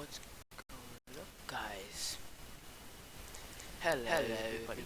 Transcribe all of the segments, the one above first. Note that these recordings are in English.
What's going on, guys? Hello, everybody.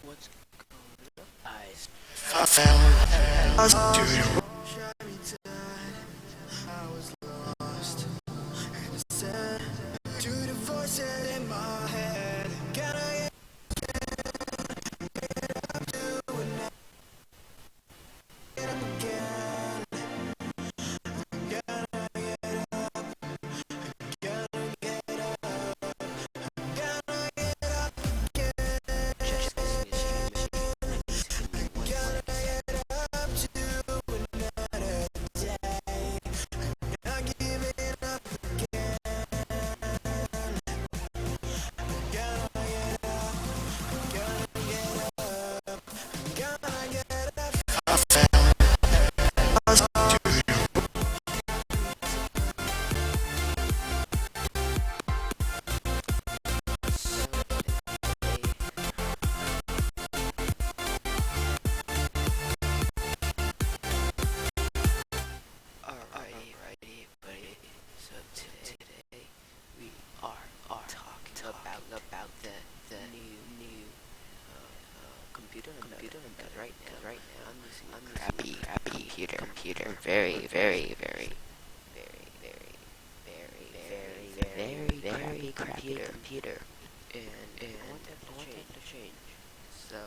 What's going on, guys? I found us to the voice in my head. Can I Just listening to stream machine. I found us to Alrighty, buddy. So today we are talking about the new computer I'm got right now. I'm using crappy computer. Very crappy computer. And I want that to change. So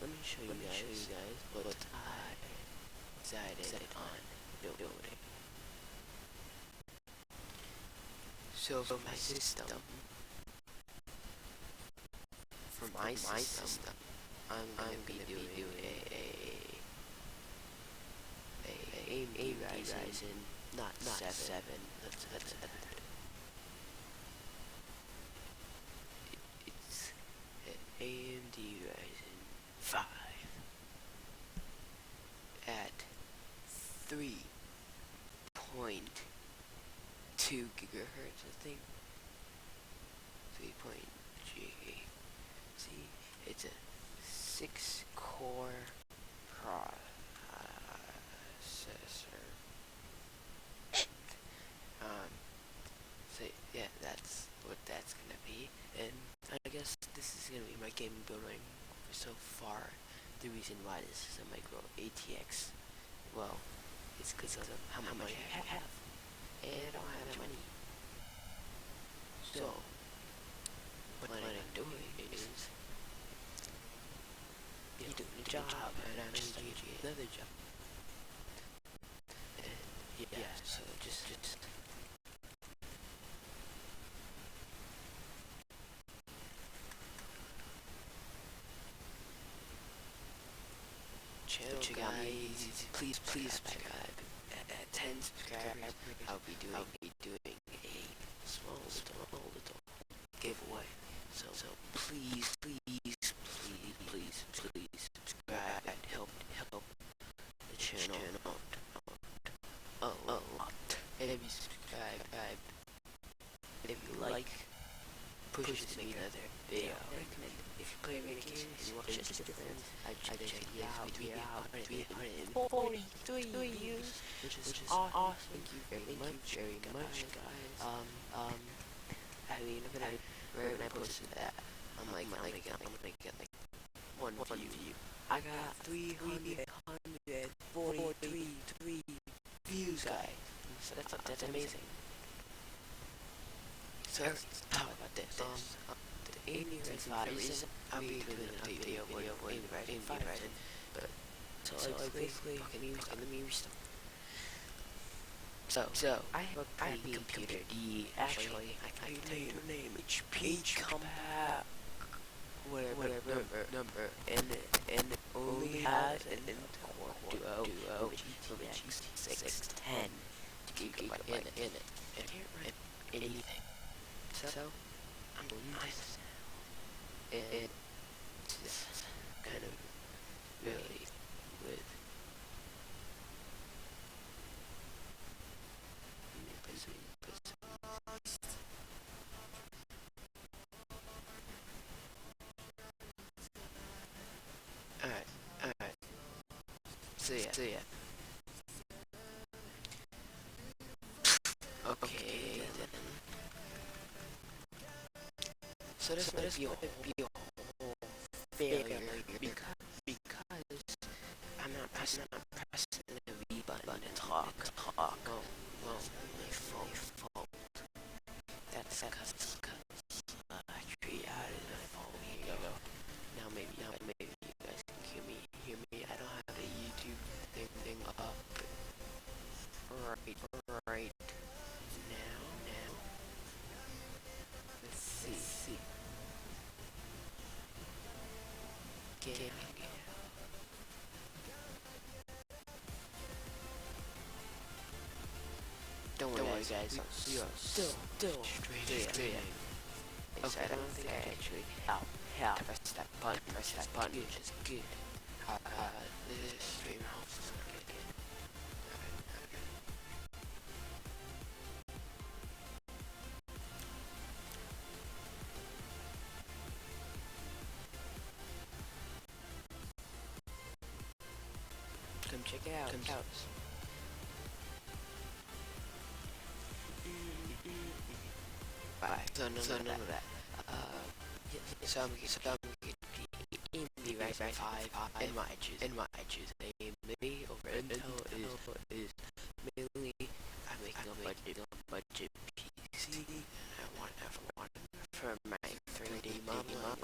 let me show you guys what I decided on building. So for my system, I'm gonna be doing a AMD Ryzen, not 7. That's it's an AMD Ryzen 5 at 3.2 gigahertz, I think. 3.G. See, it's a 6-core processor. So yeah, that's what that's gonna be. And I guess this is gonna be my gaming building so far. The reason why this is a micro ATX, well, it's because of how much money I have. And I don't have that money. So what I'm doing is doing a job, and I'm just doing another job. And yeah, so just channel, guys. Please subscribe. At 10 subscribers, I'll be doing a small little giveaway. So please subscribe and help the channel out a lot. And if you subscribe, if you like, push to make another video. If you play any games and you watch just different, I check you out. We out 343 views, which is awesome. Thank you very much, guys. I mean, when I posted that, I'm gonna get like one view. I got 343 views, guys. So that's amazing. So let's talk about this. The reason I'll be doing a video in Ryzen, but so basically, let me restart. So I have a pretty computer. Actually, I can tell you the name. HP Compact, whatever number, and it only has an Intel Core Duo with GTX 610 gigabyte in it. It can't run anything. So I'm doing this now. And it's kind of really with alright. See ya. Okay, then. So this might be a whole failure because I'm not pressing the V button to talk. Oh, my fault. That's because actually out of the phone. Here you go. Now maybe you guys can hear me. I don't have the YouTube thing up right now. Let's see. Game. Don't worry, guys. We are still streaming. Okay, I don't think I actually help press that button, which is good. This stream helps. Come check it out. Bye. So none of that. So I'm in the Ryzen 5 and my choose AMD over Intel is mainly I'm making a budget PC. I want for my 3D modeling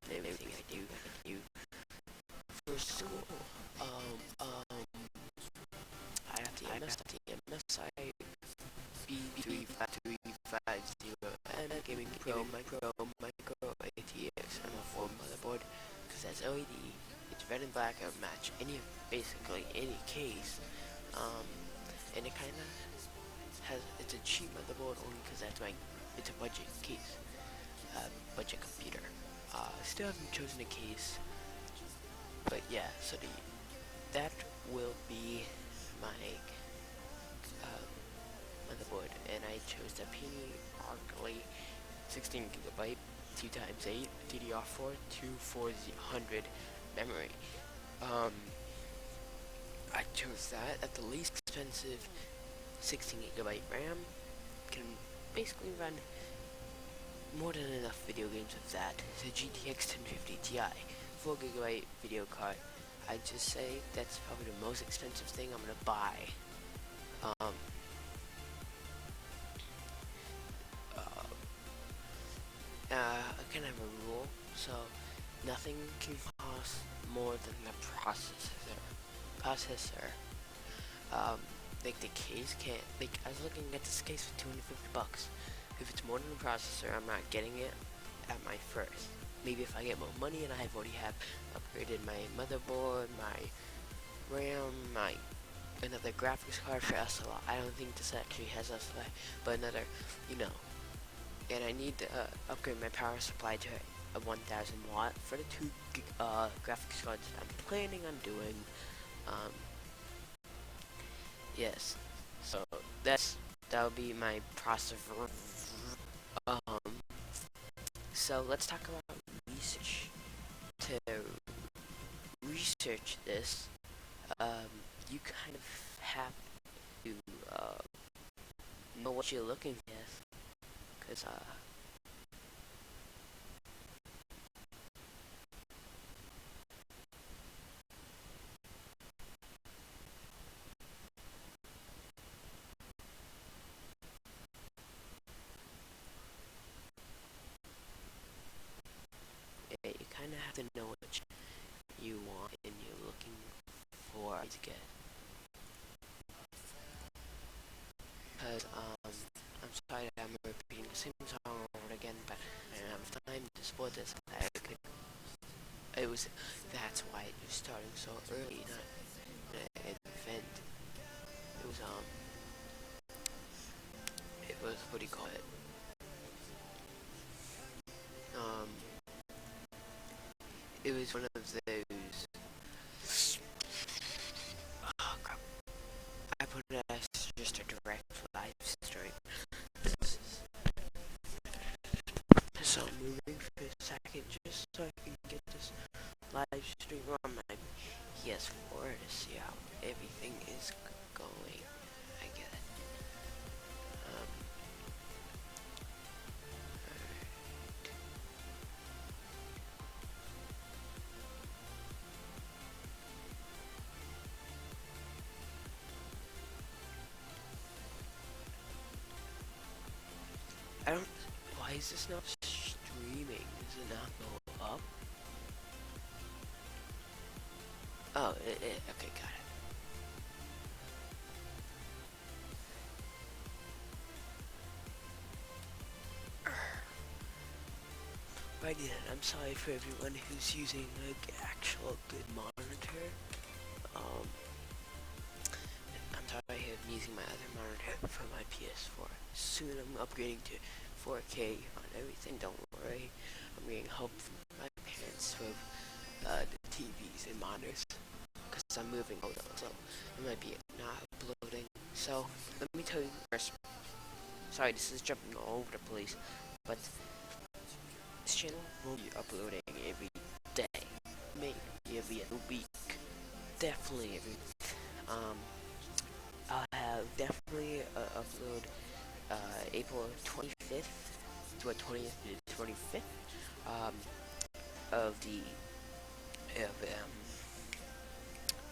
and everything I do for school. I have the MSI B350 and Gaming Pro Micro ATX and a full motherboard because that's LED. It's red and black. It'll match basically any case. And it kind of has. It's a cheap motherboard only because it's a budget case, budget computer. Still haven't chosen a case, but yeah. So that will be my motherboard, and I chose the Penny Arclay 16GB 2x8 DDR4 2400 memory. I chose that at the least expensive 16GB RAM. Can basically run more than enough video games with that. It's a GTX 1050 Ti 4GB video card. I just say that's probably the most expensive thing I'm gonna buy. I kind of have a rule, so nothing can cost more than the processor. Like the case can't. Like I was looking at this case for $250. If it's more than the processor, I'm not getting it at my first. Maybe if I get more money and I already have upgraded my motherboard, my RAM, another graphics card for SLI. I don't think this actually has SLI, but another, And I need to upgrade my power supply to a 1000 watt for the 2 graphics cards that I'm planning on doing. Yes, so that'll be my processor. So let's talk about research. To research this, you kind of have to know what you're looking at, because you kind of have to know what you want and you're looking for to get. Because I'm sorry that I'm repeating the same song over again, but I don't have time to support this. It was that's why it was starting so early, not an event. It was what do you call it? Um, it was one of those. Oh crap! I put it as just a direct live stream. So I'm moving for a second just so I can get this live stream on my PS4 to see how everything is going. I get it. I don't. Why is this not streaming? Does it not go up? Oh, okay, got it. Right then, I'm sorry for everyone who's using an actual good monitor. I'm sorry I'm using my other monitor for my PS4. Soon I'm upgrading to 4K on everything, don't worry. I'm getting help from my parents with the TVs and monitors. Because I'm moving over, so it might be not uploading. So, let me tell you first. Sorry, this is jumping all over the place. But this channel will be uploading every day. Maybe every other week. Definitely every I'll have definitely upload April 25th to 20th to 25th of the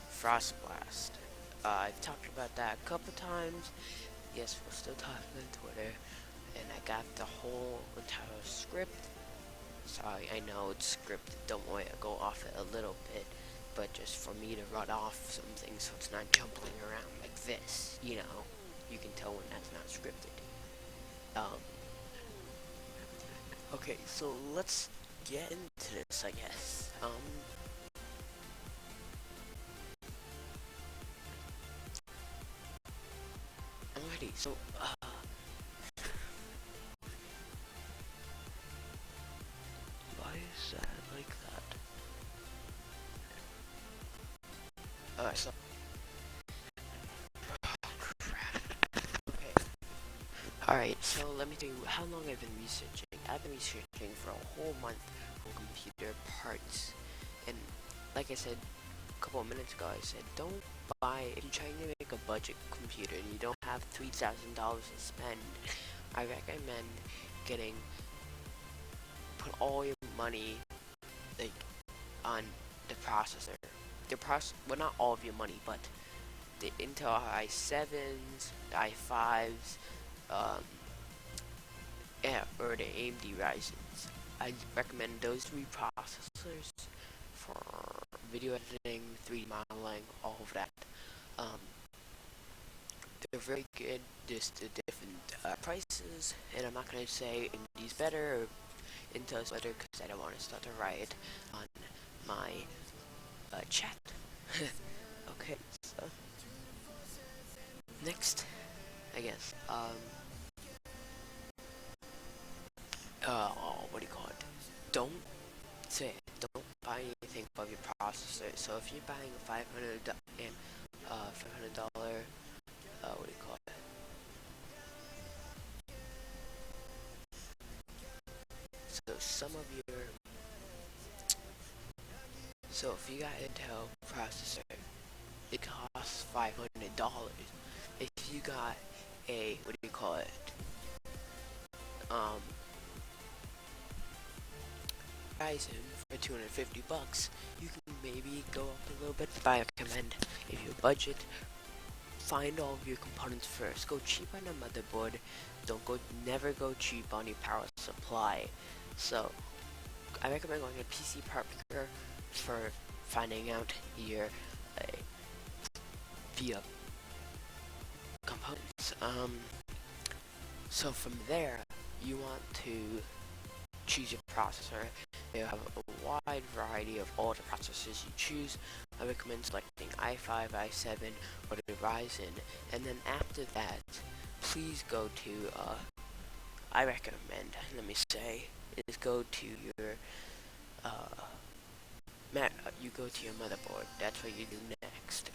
Frost Blast. I've talked about that a couple times. Yes, we're still talking on Twitter, and I got the whole entire script. Sorry, I know it's scripted. Don't worry, I'll go off it a little bit, but just for me to run off some things so it's not jumbling around like this. You know, you can tell when that's not scripted. Okay, so let's get into this, I guess. Alrighty, so, why is that like that? Alright, so, oh, crap. Okay. Alright, so let me tell you how long I've been researching. I've been researching for a whole month for computer parts. And, like I said a couple of minutes ago, I said, don't buy, if you're trying to make a budget computer and you don't have $3,000 to spend, I recommend put all your money, like, on the processor. Well, not all of your money, but the Intel i7s, the i5s, or the AMD Ryzens. I recommend those three processors for video editing, 3D modeling, all of that. They're very good, just the different prices, and I'm not going to say AMD's better or Intel's better because I don't want to start a riot on my chat. Okay, so next, I guess, what do you call it? Don't buy anything above your processor. So if you're buying a $500, what do you call it? So if you got Intel processor, it costs $500. If you got a, what do you call it? Ryzen for $250, you can maybe go up a little bit. But I recommend, if you budget, find all of your components first. Go cheap on the motherboard. Never go cheap on your power supply. So I recommend going to PC Part Picker for finding out your via components. So from there, you want to choose your processor. They have a wide variety of all the processors you choose. I recommend selecting i5, i7, or the Ryzen, and then after that, please go to, I recommend, let me say, is go to your, you go to your motherboard. That's what you do next.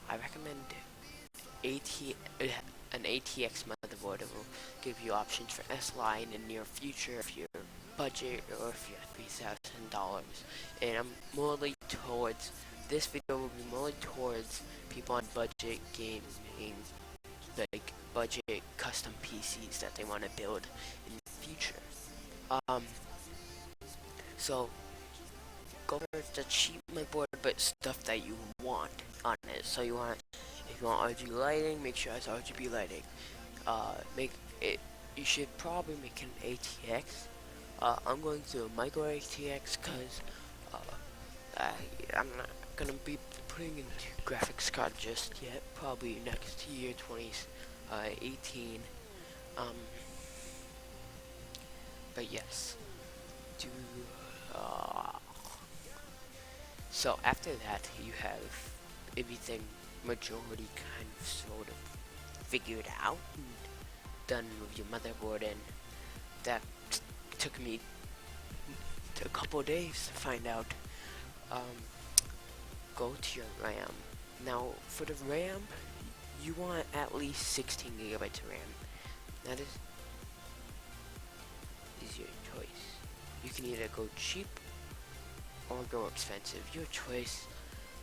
I recommend an ATX motherboard. It will give you options for S-Line in the near future if you're budget or if you're $3,000. And I'm more towards, this video will be more towards people on budget gaming, like budget custom PCs that they want to build in the future. So go for the cheap motherboard, but stuff that you want on it. So if you want RGB lighting, make sure it's RGB lighting. You should probably make an ATX. I'm going to a micro ATX because I'm not gonna be putting into graphics card just yet. Probably next year, 2018. But yes, so after that, you have everything majority kind of sort of figured out and done with your motherboard, and that took me a couple days to find out. Go to your RAM. Now, for the RAM, you want at least 16 gigabytes of RAM. That is your choice. You can either go cheap or go expensive. Your choice.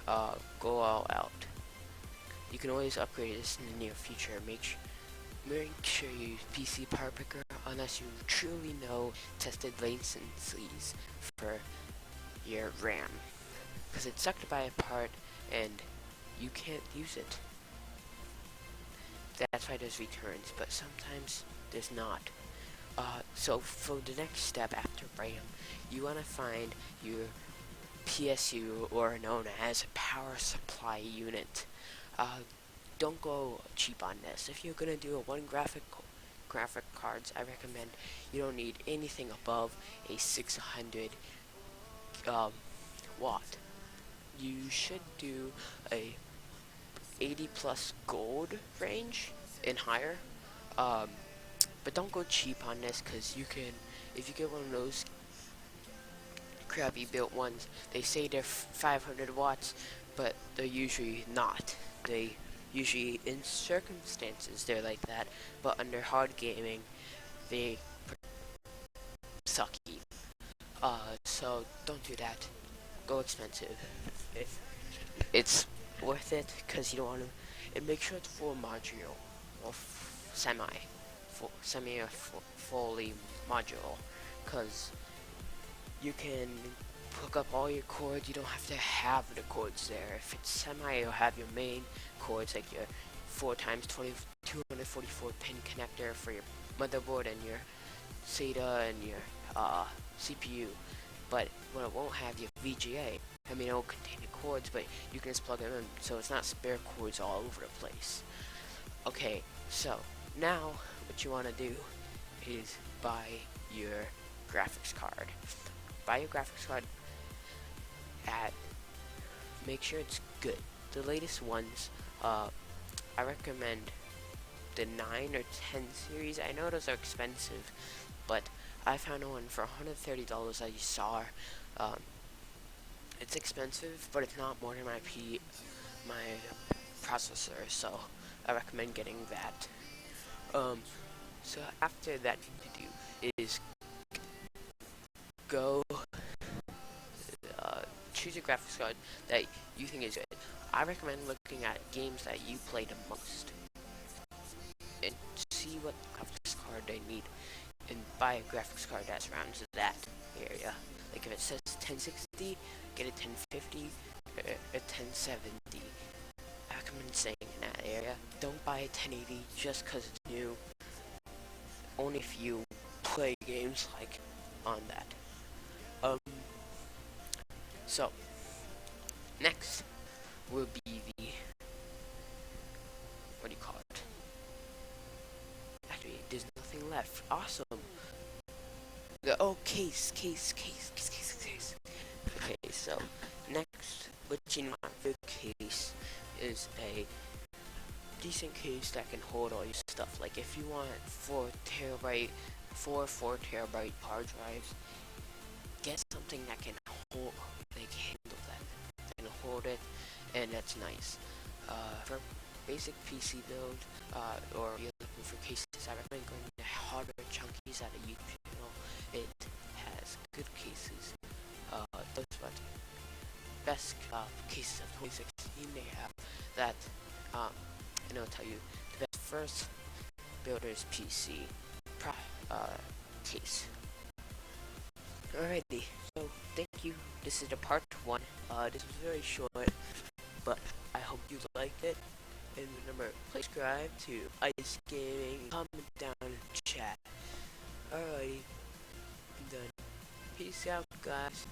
Go all out. You can always upgrade this in the near future. Make sure you use PC Power Picker unless you truly know tested latencies for your RAM, because it's sucked by a part and you can't use it. That's why there's returns, but sometimes there's not. So for the next step after RAM, you want to find your PSU, or known as power supply unit. Don't go cheap on this. If you're gonna do a one graphic cards, I recommend you don't need anything above a 600 watt. You should do a 80 plus gold range and higher. But don't go cheap on this, because you can, if you get one of those crappy built ones, they say they're 500 watts, but they're usually not. They usually, in circumstances, they're like that, but under hard gaming, they sucky. So don't do that. Go expensive. It's worth it, because you don't want to, and make sure it's full module, or semi or fully module, because you can hook up all your cords. You don't have to have the cords there. If it's semi, you'll have your main cords, like your 4x20 244 pin connector for your motherboard and your SATA and your CPU. But what it won't have, your VGA. I mean, it will contain the cords, but you can just plug them in, so it's not spare cords all over the place. Okay, so now what you want to do is buy your graphics card. Buy your graphics card make sure it's good. The latest ones, I recommend the 9 or 10 series. I know those are expensive, but I found one for $130 I saw. It's expensive, but it's not more than my processor, so I recommend getting that. So after that, thing to do is go choose a graphics card that you think is good. I recommend looking at games that you play the most and see what graphics card they need, and buy a graphics card that surrounds that area. Like if it says 1060, get a 1050 or a 1070. I recommend staying in that area. Don't buy a 1080 just because it's new. Only if you play games like on that. So next will be the, what do you call it? Actually, there's nothing left. Awesome. Case. which in my case is a decent case that can hold all your stuff. Like if you want 4 4 terabyte hard drives, get something that can hold, like handle that, and hold it, and that's nice. For basic PC build, or you're looking for cases, I recommend going to harder chunkies at a YouTube channel. It has good cases. Those are the best cases of 2016 they have that, and I'll tell you the best first builder's PC case. Alrighty, so thank you. This is the part 1. This was very short, but I hope you liked it. And remember, please subscribe to Ice Gaming, comment down in the chat. Alrighty, I'm done. Peace out, guys.